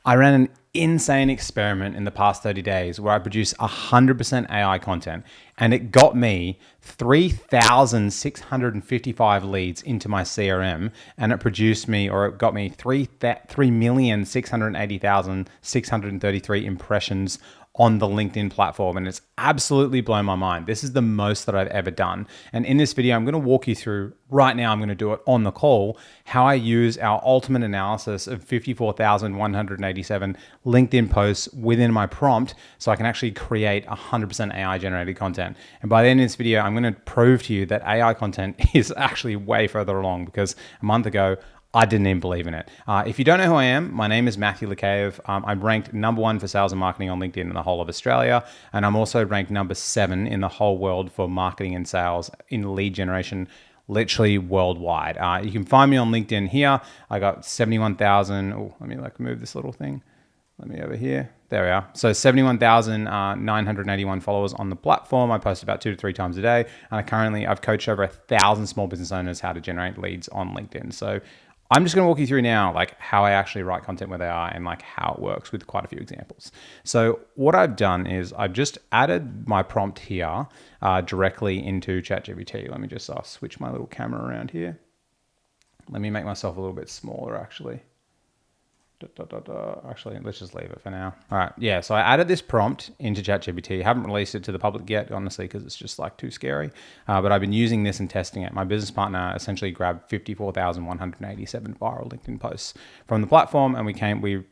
I ran an insane experiment in the past 30 days where I produced 100% AI content, and it got me 3,655 leads into my CRM, and it got me 3,680,633 impressions on the LinkedIn platform, and it's absolutely blown my mind. This is the most that I've ever done. And in this video, I'm going to walk you through right now, I'm going to do it on the call, how I use our ultimate analysis of 54,187 LinkedIn posts within my prompt so I can actually create 100% AI generated content. And by the end of this video, I'm going to prove to you that AI content is actually way further along, because a month ago, I didn't even believe in it. If you don't know who I am, my name is Matthew Lakajev. I'm ranked #1 for sales and marketing on LinkedIn in the whole of Australia. And I'm also ranked #7 in the whole world for marketing and sales in lead generation, literally worldwide. You can find me on LinkedIn here. I got 71,000. Oh, let me move this little thing. Let me over here. There we are. So 71,981 followers on the platform. I post about 2 to 3 times a day. And I've coached over 1,000 small business owners how to generate leads on LinkedIn. So I'm just going to walk you through now, how I actually write content where they are and how it works with quite a few examples. So what I've done is I've just added my prompt here directly into ChatGPT. Let me just switch my little camera around here. Let me make myself a little bit smaller, actually. Actually, let's just leave it for now. All right, yeah, so I added this prompt into ChatGPT. Haven't released it to the public yet, honestly, because it's just too scary. But I've been using this and testing it. My business partner essentially grabbed 54,187 viral LinkedIn posts from the platform, and we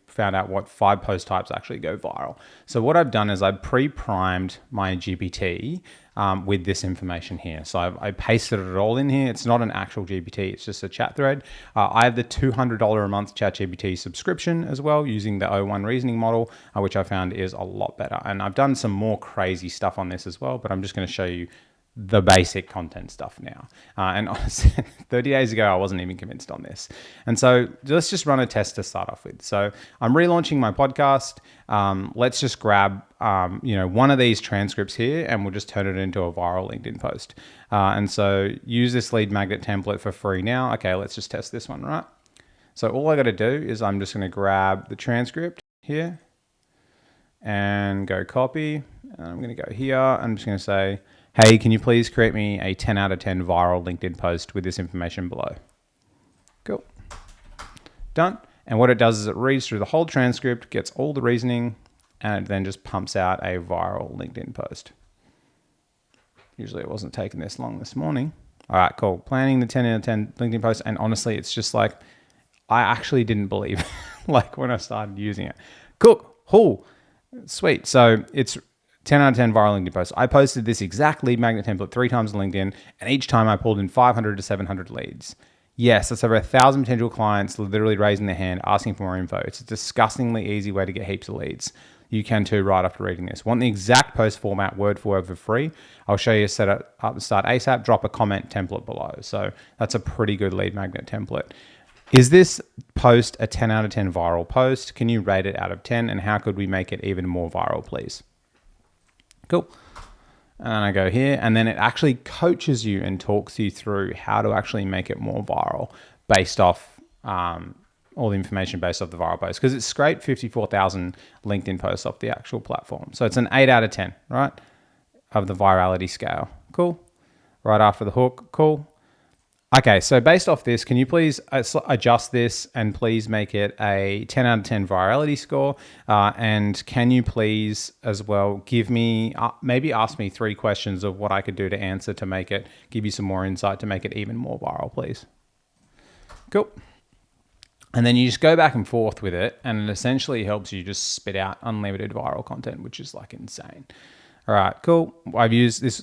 found out what 5 post types actually go viral. So what I've done is I pre-primed my GPT with this information here. So I pasted it all in here. It's not an actual GPT, it's just a chat thread. I have the $200 a month ChatGPT subscription as well, using the O1 reasoning model, which I found is a lot better. And I've done some more crazy stuff on this as well, but I'm just going to show you the basic content stuff now. And honestly, 30 days ago, I wasn't even convinced on this. And so let's just run a test to start off with. So I'm relaunching my podcast. Let's just grab one of these transcripts here, and we'll just turn it into a viral LinkedIn post. And so use this lead magnet template for free now. Okay, let's just test this one, right? So all I got to do is I'm just going to grab the transcript here and go copy. And I'm going to go here. I'm just going to say, hey, can you please create me a 10 out of 10 viral LinkedIn post with this information below? Cool. Done. And what it does is it reads through the whole transcript, gets all the reasoning, and it then just pumps out a viral LinkedIn post. Usually it wasn't taking this long this morning. All right, cool. Planning the 10 out of 10 LinkedIn post. And honestly, it's just I actually didn't believe when I started using it. Cool. Sweet. So it's 10 out of 10 viral LinkedIn posts. I posted this exact lead magnet template 3 times on LinkedIn, and each time I pulled in 500 to 700 leads. Yes, that's over 1,000 potential clients literally raising their hand, asking for more info. It's a disgustingly easy way to get heaps of leads. You can too right after reading this. Want the exact post format word for word for free? I'll show you set it up to start ASAP. Drop a comment template below. So that's a pretty good lead magnet template. Is this post a 10 out of 10 viral post? Can you rate it out of 10? And how could we make it even more viral, please? Cool. And I go here, and then it actually coaches you and talks you through how to actually make it more viral based off all the information based off the viral post, because it's scraped 54,000 LinkedIn posts off the actual platform. So it's an 8 out of 10, right? Of the virality scale. Cool. Right after the hook. Cool. Okay, so based off this, can you please adjust this and please make it a 10 out of 10 virality score? And can you please as well give me, maybe ask me 3 questions of what I could do to answer to make it, give you some more insight to make it even more viral, please? Cool. And then you just go back and forth with it, and it essentially helps you just spit out unlimited viral content, which is insane. All right, cool. I've used this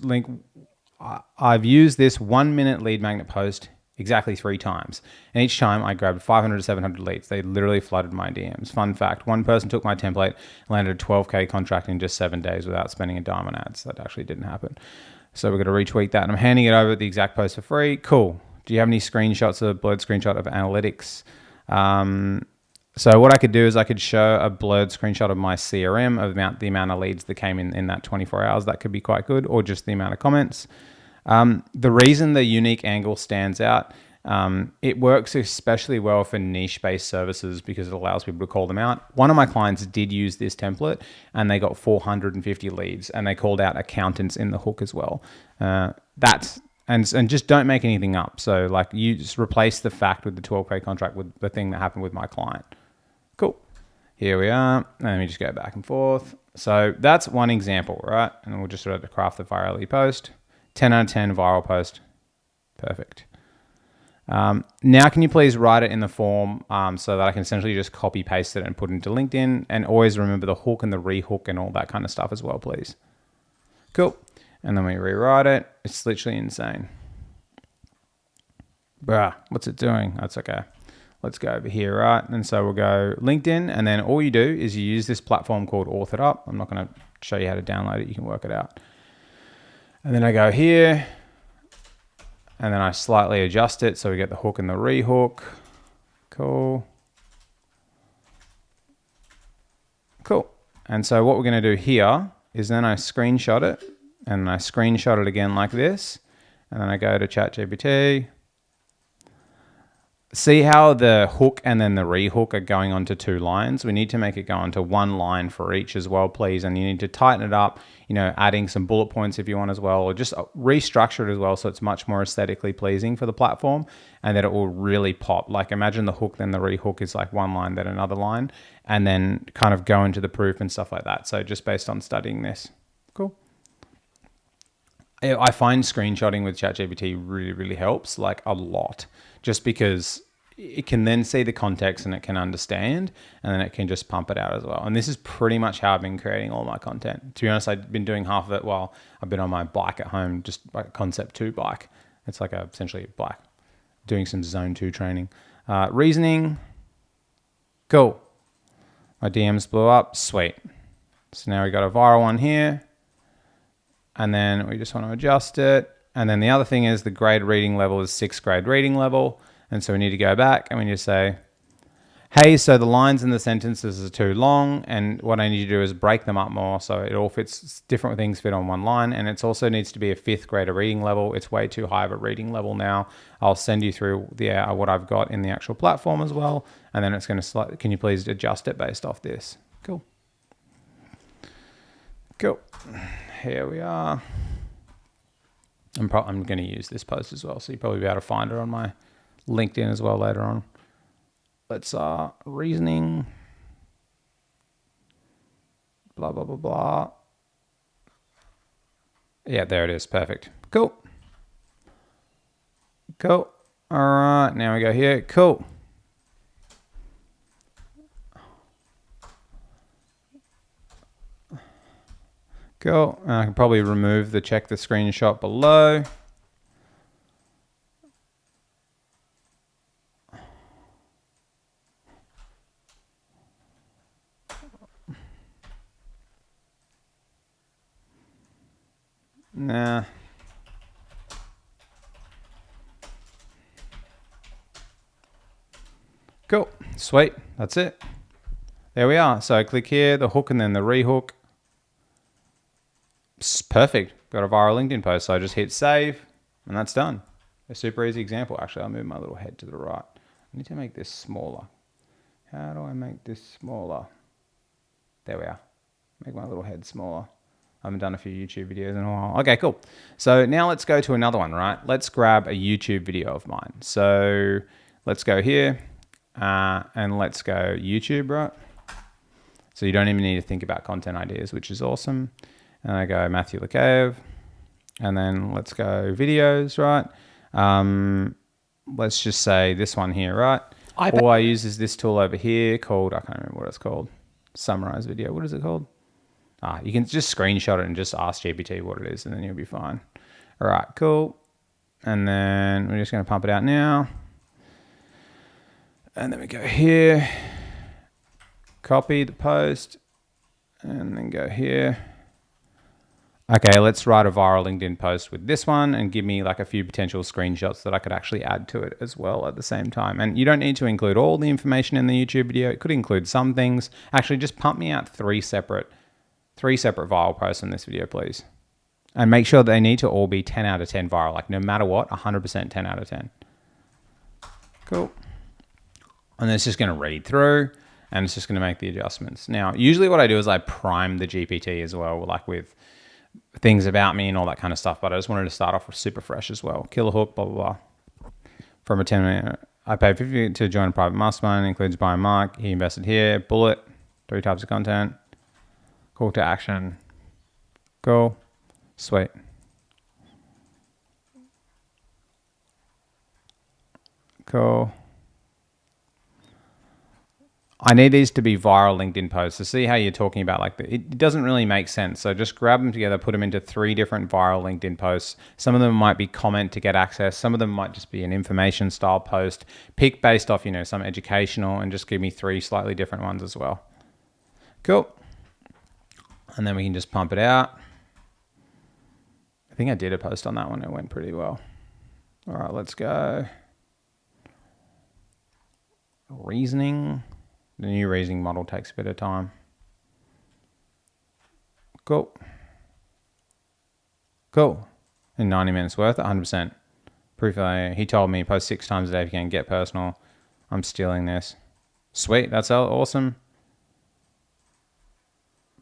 1-minute lead magnet post exactly 3 times. And each time I grabbed 500 to 700 leads. They literally flooded my DMs. Fun fact, one person took my template, landed a 12K contract in just 7 days without spending a dime on ads. That actually didn't happen. So we're going to retweet that. And I'm handing it over the exact post for free. Cool. Do you have any screenshots, a blurred screenshot of analytics? So what I could do is I could show a blurred screenshot of my CRM of the amount of leads that came in that 24 hours. That could be quite good, or just the amount of comments. The reason the unique angle stands out It works especially well for niche-based services because it allows people to call them out. One of my clients did use this template and they got 450 leads, and they called out accountants in the hook as well. And just don't make anything up. So like, you just replace the fact with the 12-pay contract with the thing that happened with my client. Cool. Here we are. Let me just go back and forth. So that's one example, right? And we'll just sort of craft the virally post. 10 out of 10 viral post. Perfect. Now, can you please write it in the form so that I can essentially just copy paste it and put it into LinkedIn, and always remember the hook and the rehook and all that kind of stuff as well, please. Cool. And then we rewrite it. It's literally insane. Bruh, what's it doing? That's okay. Let's go over here, right? And so we'll go LinkedIn, and then all you do is you use this platform called Author Up. I'm not going to show you how to download it. You can work it out. And then I go here, and then I slightly adjust it so we get the hook and the rehook. Cool. Cool. And so what we're going to do here is then I screenshot it, and I screenshot it again like this, and then I go to ChatGPT. See how the hook and then the rehook are going onto 2 lines? We need to make it go onto 1 line for each as well, please. And you need to tighten it up, adding some bullet points if you want as well, or just restructure it as well so it's much more aesthetically pleasing for the platform, and that it will really pop. Like, imagine the hook, then the rehook is like 1 line, then another line, and then kind of go into the proof and stuff like that. So just based on studying this. Cool. I find screenshotting with ChatGPT really, really helps, like a lot, just because it can then see the context and it can understand, and then it can just pump it out as well. And this is pretty much how I've been creating all my content. To be honest, I've been doing half of it while I've been on my bike at home, just like Concept 2 bike. It's like essentially a bike, doing some Zone 2 training. Reasoning, cool. My DMs blew up, sweet. So now we got a viral one here. And then we just want to adjust it. And then the other thing is the grade reading level is 6th grade reading level. And so we need to go back and we need to say, hey, so the lines in the sentences are too long, and what I need to do is break them up more so it all fits, different things fit on 1 line. And it also needs to be a 5th grader reading level. It's way too high of a reading level now. I'll send you through what I've got in the actual platform as well. And then it's going to, can you please adjust it based off this? Cool. Cool. Here we are. I'm going to use this post as well, so you'll probably be able to find it on my LinkedIn as well later on. Let's reasoning, blah, blah, blah, blah. Yeah, there it is. Perfect. Cool. Cool. All right, now we go here. Cool. Cool. I can probably remove the check the screenshot below. Nah. Cool. Sweet. That's it. There we are. So I click here, the hook and then the rehook. Perfect. Got a viral LinkedIn post. So I just hit save and that's done. A super easy example. Actually, I'll move my little head to the right. I need to make this smaller. How do I make this smaller? There we are. Make my little head smaller. I haven't done a few YouTube videos in a while. Okay, cool. So now let's go to another one, right? Let's grab a YouTube video of mine. So let's go here and let's go YouTube, right? So you don't even need to think about content ideas, which is awesome. And I go Matthew Lakajev, and then let's go videos, right? Let's just say this one here, right? All I use is this tool over here called, I can't remember what it's called. Summarize video. What is it called? You can just screenshot it and just ask GPT what it is, and then you'll be fine. All right, cool. And then we're just going to pump it out now. And then we go here, copy the post, and then go here. Okay, let's write a viral LinkedIn post with this one and give me like a few potential screenshots that I could actually add to it as well at the same time. And you don't need to include all the information in the YouTube video. It could include some things. Actually, just pump me out three separate viral posts in this video, please. And make sure they need to all be 10 out of 10 viral, like no matter what, 100% 10 out of 10. Cool. And then it's just going to read through and it's just going to make the adjustments. Now, usually what I do is I prime the GPT as well, like with things about me and all that kind of stuff. But I just wanted to start off with super fresh as well. Killer hook, blah, blah, blah. From a 10-minute, I paid $50 to join a private mastermind, includes buying Mark. He invested here. Bullet, 3 types of content. Call to action. Cool. Sweet. Cool. I need these to be viral LinkedIn posts to see how you're talking about like it doesn't really make sense. So just grab them together, put them into 3 different viral LinkedIn posts. Some of them might be comment to get access. Some of them might just be an information style post. Pick based off, some educational and just give me 3 slightly different ones as well. Cool. And then we can just pump it out. I think I did a post on that one. It went pretty well. All right, let's go. Reasoning. The new reasoning model takes a bit of time. Cool. Cool. In 90 minutes worth, 100%. Proof he told me post 6 times a day if you can get personal. I'm stealing this. Sweet. That's awesome.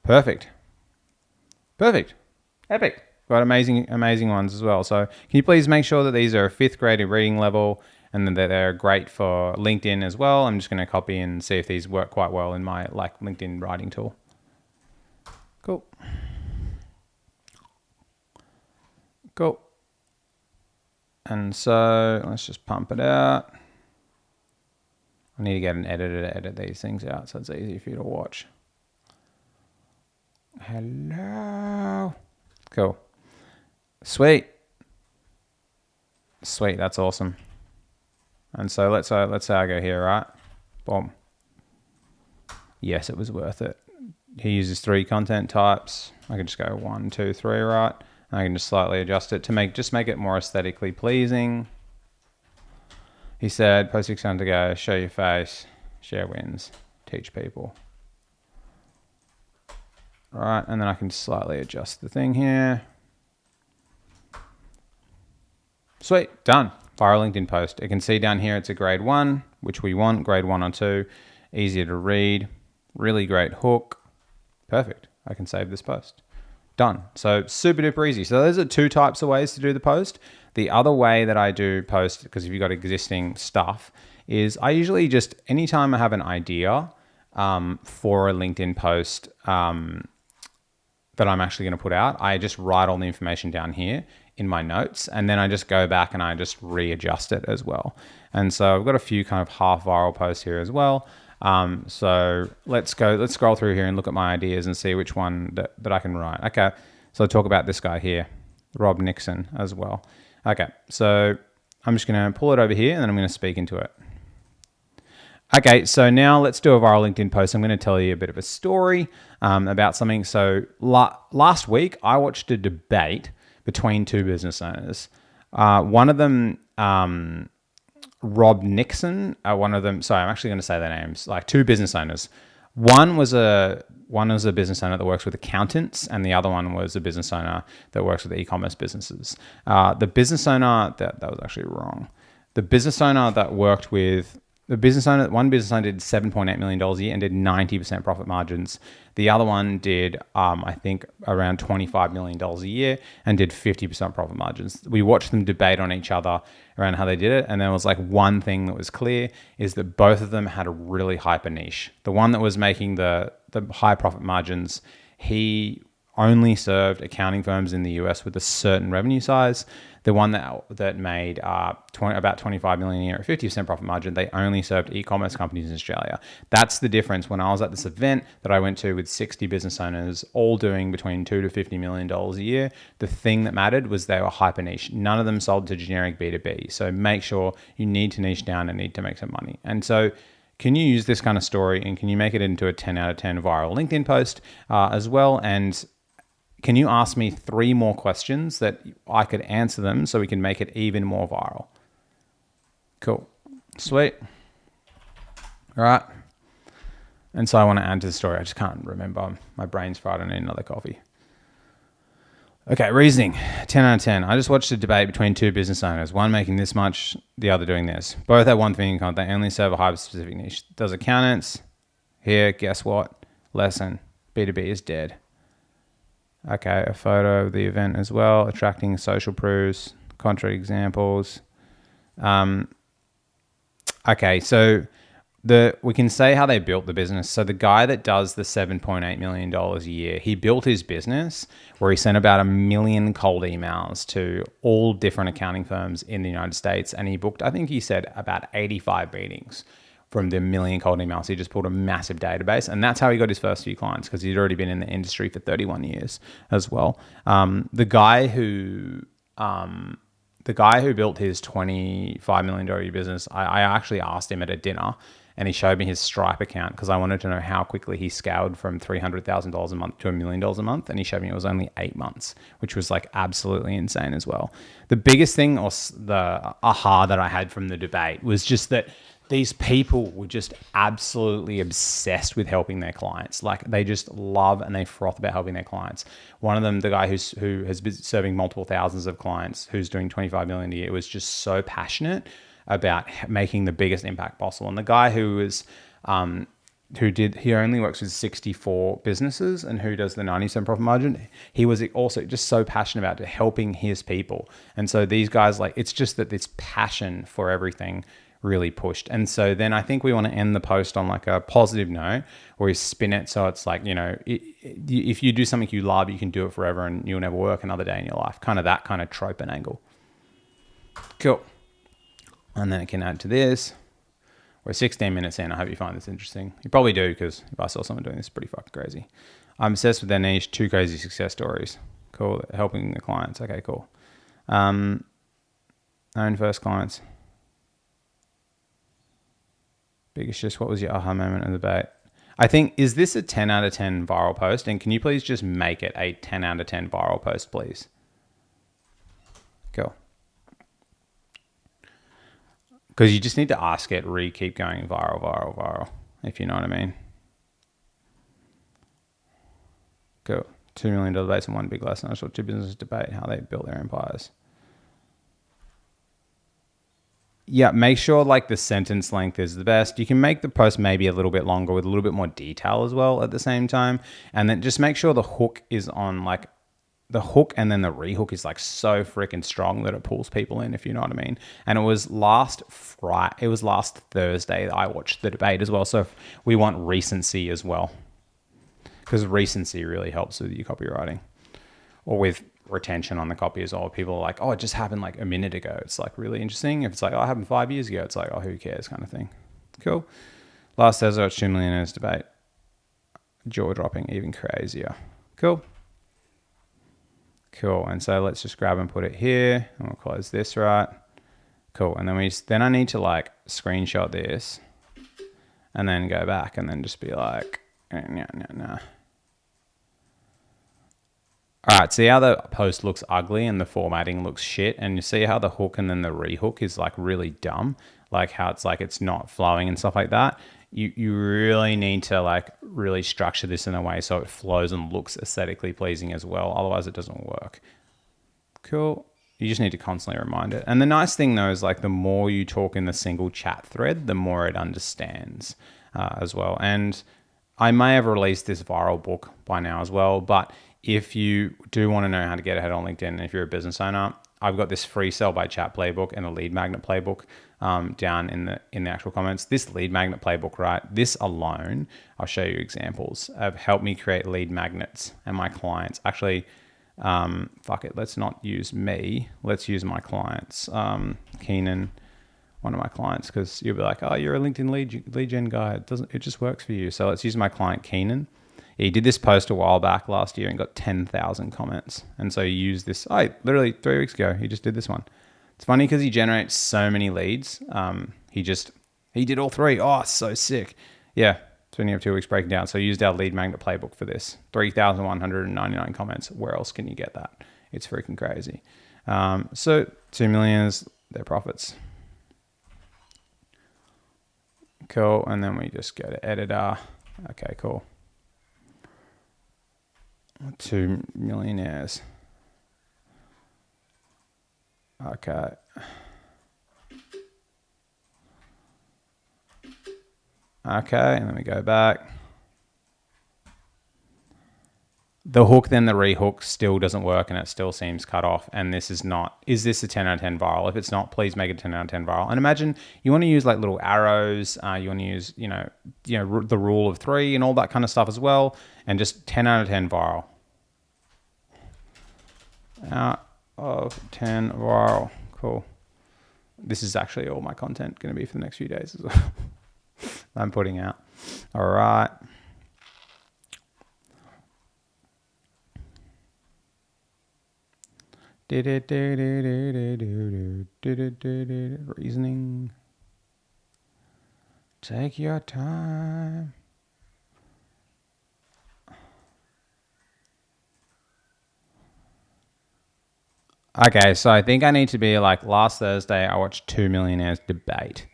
Perfect. Perfect. Epic. Got amazing ones as well. So can you please make sure that these are 5th grade reading level and that they're great for LinkedIn as well. I'm just going to copy and see if these work quite well in my LinkedIn writing tool. Cool. Cool. And so let's just pump it out. I need to get an editor to edit these things out so it's easy for you to watch. Hello. Cool. Sweet. Sweet. That's awesome. And so let's say I go here, right? Boom. Yes, it was worth it. He uses 3 content types. I can just go 1, 2, 3, right? And I can just slightly adjust it to make it more aesthetically pleasing. He said, post 6 times to go, show your face, share wins, teach people. All right, and then I can slightly adjust the thing here. Sweet, done. Viral LinkedIn post. You can see down here it's a grade 1, which we want, grade 1 or 2. Easier to read, really great hook. Perfect. I can save this post. Done. So super duper easy. So those are 2 types of ways to do the post. The other way that I do post, because if you've got existing stuff, is I usually just, anytime I have an idea for a LinkedIn post that I'm actually going to put out, I just write all the information down here in my notes, and then I just go back and I just readjust it as well. And so I've got a few kind of half viral posts here as well. So let's scroll through here and look at my ideas and see which one that I can write. Okay, so I'll talk about this guy here, Rob Nixon as well. Okay, so I'm just going to pull it over here and then I'm going to speak into it. Okay, so now let's do a viral LinkedIn post. I'm going to tell you a bit of a story about something. So last week, I watched a debate between 2 business owners. One of them, Rob Nixon, one of them, sorry, I'm actually going to say their names, like 2 business owners. One was a business owner that works with accountants, and the other one was a business owner that works with e-commerce businesses. The business owner, that was actually wrong. The business owner that worked with one business owner did $7.8 million a year and did 90% profit margins. The other one did, I think, around $25 million a year and did 50% profit margins. We watched them debate on each other around how they did it. And there was like one thing that was clear is that both of them had a really hyper niche. The one that was making the high profit margins, he only served accounting firms in the US with a certain revenue size. The one that made about $25 million a year at 50% profit margin, they only served e-commerce companies in Australia. That's the difference. When I was at this event that I went to with 60 business owners, all doing between $2 to $50 million a year, the thing that mattered was they were hyper niche. None of them sold to generic B2B. So make sure you need to niche down and need to make some money. And so can you use this kind of story and can you make it into a 10 out of 10 viral LinkedIn post as well? And can you ask me 3 more questions that I could answer them so we can make it even more viral? Cool. Sweet. All right. And so I want to add to the story. I just can't remember. My brain's fried. I need another coffee. Okay, reasoning. 10 out of 10. I just watched a debate between two business owners, one making this much, the other doing this. Both have one thing in common. They only serve a hyper-specific niche. Does accountants. Here, guess what? Lesson. B2B is dead. Okay, a photo of the event as well. Attracting social proofs. Contrary examples. Okay, so we can say how they built the business. So the guy that does the $7.8 million a year, he built his business where he sent about 1 million cold emails to all different accounting firms in the United States. And he booked, I think he said, about 85 meetings from the 1 million cold emails. He just pulled a massive database. And that's how he got his first few clients, because he'd already been in the industry for 31 years as well. The guy who built his $25 million business, I actually asked him at a dinner, and he showed me his Stripe account because I wanted to know how quickly he scaled from $300,000 a month to $1 million a month. And he showed me it was only 8 months, which was like absolutely insane as well. The biggest thing, or the aha that I had from the debate, was just that these people were just absolutely obsessed with helping their clients. Like, they just love and they froth about helping their clients. One of them, the guy who has been serving multiple thousands of clients, who's doing 25 million a year, was just so passionate about making the biggest impact possible. And the guy who only works with 64 businesses and who does the 90% profit margin, he was also just so passionate about helping his people. And so these guys, like, it's just that this passion for everything really pushed. And so then I think we want to end the post on like a positive note, or we spin it so it's like, if you do something you love, you can do it forever and you'll never work another day in your life. Kind of that kind of trope and angle. Cool. And then it can add to this. We're 16 minutes in. I hope you find this interesting. You probably do, because if I saw someone doing this, it's pretty fucking crazy. I'm obsessed with their niche. 2 crazy success stories. Cool. Helping the clients. Okay, cool. Own first clients. Biggest shift. What was your aha moment of the debate? I think, is this a 10 out of 10 viral post? And can you please just make it a 10 out of 10 viral post, please? Cool. Because you just need to ask it, keep going viral, if you know what I mean. Cool. $2 million debates and one big lesson. I saw 2 businesses debate how they built their empires. Yeah, make sure like the sentence length is the best. You can make the post maybe a little bit longer with a little bit more detail as well at the same time. And then just make sure the hook is on like the hook, and then the rehook is like so freaking strong that it pulls people in, if you know what I mean. And it was last Thursday that I watched the debate as well. So we want recency as well, because recency really helps with your copywriting, or with retention on the copy as well. People are like, oh, it just happened like a minute ago. It's like really interesting. If it's like, oh, it happened 5 years ago, it's like, oh, who cares kind of thing. Cool. Last Thursday, it's 2 millionaires debate. Jaw dropping, even crazier. Cool. And so let's just grab and put it here, and we'll close this, right? Cool. And then I need to like screenshot this and then go back and then just be like, no. All right, see how the post looks ugly and the formatting looks shit, and you see how the hook and then the rehook is like really dumb, like how it's like it's not flowing and stuff like that. You really need to like really structure this in a way so it flows and looks aesthetically pleasing as well. Otherwise it doesn't work. Cool. You just need to constantly remind it. And the nice thing though is like the more you talk in the single chat thread, the more it understands as well. And I may have released this viral book by now as well, but if you do want to know how to get ahead on LinkedIn, and if you're a business owner, I've got this free sell by chat playbook and a lead magnet playbook down in the actual comments. This lead magnet playbook, right? This alone, I'll show you examples, have helped me create lead magnets, and my clients actually, fuck it, let's not use me. Let's use my clients. Keenan, one of my clients, because you'll be like, oh, you're a LinkedIn lead gen guy. It just works for you. So let's use my client Keenan. He did this post a while back last year and got 10,000 comments. And so he used this, literally 3 weeks ago, he just did this one. It's funny because he generates so many leads. He did all 3. Oh, so sick. Yeah, it's been here 2 weeks breaking down. So he used our lead magnet playbook for this. 3,199 comments. Where else can you get that? It's freaking crazy. So 2 million is their profits. Cool. And then we just go to editor. Okay, cool. 2 millionaires. Okay. Okay, and then we go back. The hook, then the rehook still doesn't work and it still seems cut off. And this is not, is this a 10 out of 10 viral? If it's not, please make it 10 out of 10 viral. And imagine you want to use like little arrows. You want to use, the rule of 3 and all that kind of stuff as well. And just 10 out of 10 viral. Out of 10 viral. Cool. This is actually all my content going to be for the next few days as well. I'm putting out. All right. Reasoning. Take your time. Okay, so I think I need to be like last Thursday, I watched 2 millionaires debate.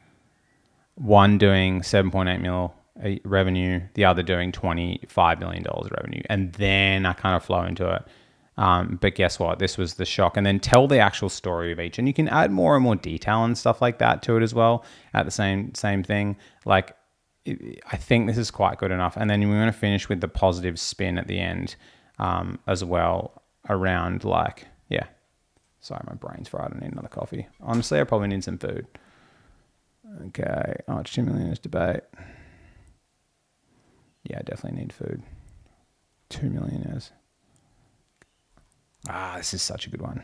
One doing 7.8 mil revenue, the other doing $25 million revenue. And then I kind of flow into it. But guess what? This was the shock. And then tell the actual story of each. And you can add more and more detail and stuff like that to it as well at the same thing. Like, I think this is quite good enough. And then we're going to finish with the positive spin at the end as well around like, yeah. Sorry, my brain's fried. I need another coffee. Honestly, I probably need some food. Okay. Oh, it's 2 millionaires debate. Yeah, I definitely need food. 2 millionaires. This is such a good one.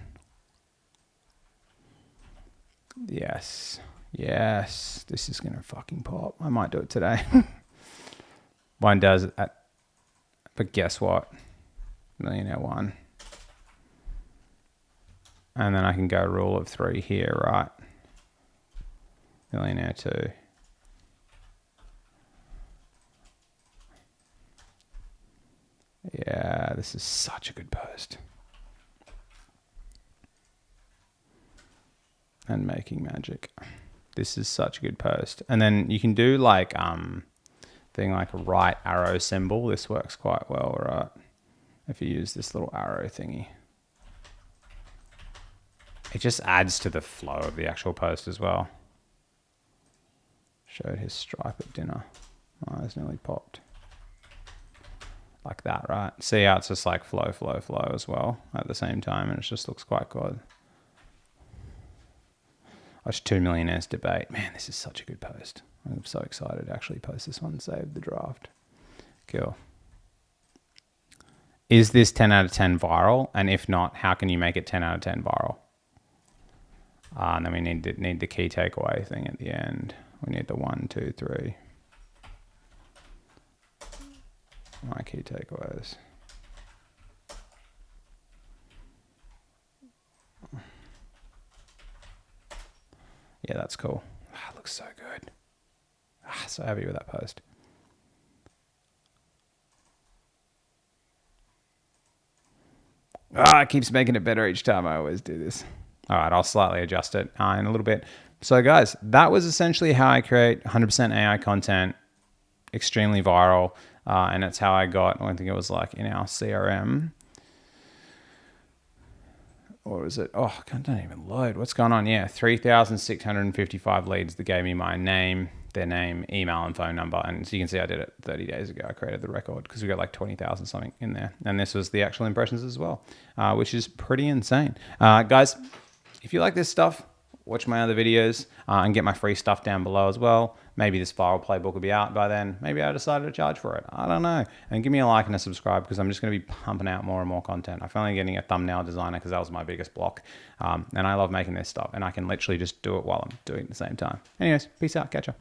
Yes. Yes. This is going to fucking pop. I might do it today. One does it. But guess what? Millionaire 1. And then I can go rule of 3 here, right? Millionaire 2. Yeah, this is such a good post. And making magic. This is such a good post. And then you can do like thing like a right arrow symbol. This works quite well, right? If you use this little arrow thingy. It just adds to the flow of the actual post as well. Showed his stripe at dinner. Oh, it's nearly popped. Like that, right? See how it's just like flow as well at the same time. And it just looks quite good. Watch 2 millionaires debate. Man, this is such a good post. I'm so excited to actually post this one, save the draft. Cool. Is this 10 out of 10 viral? And if not, how can you make it 10 out of 10 viral? And then we need the key takeaway thing at the end. We need the 1, 2, 3. My key takeaways. Yeah, that's cool. It looks so good. So happy with that post. It keeps making it better each time I always do this. All right, I'll slightly adjust it in a little bit. So guys, that was essentially how I create 100% AI content, extremely viral. And it's how I got, I think it was like in our CRM. Or was it? Oh, I don't even load. What's going on? Yeah, 3,655 leads that gave me my name, their name, email, and phone number. And so you can see I did it 30 days ago. I created the record because we got like 20,000 something in there. And this was the actual impressions as well, which is pretty insane. Guys, if you like this stuff, watch my other videos and get my free stuff down below as well. Maybe this viral playbook will be out by then. Maybe I decided to charge for it. I don't know. And give me a like and a subscribe because I'm just going to be pumping out more and more content. I'm finally getting a thumbnail designer because that was my biggest block. And I love making this stuff. And I can literally just do it while I'm doing it at the same time. Anyways, peace out. Catch ya.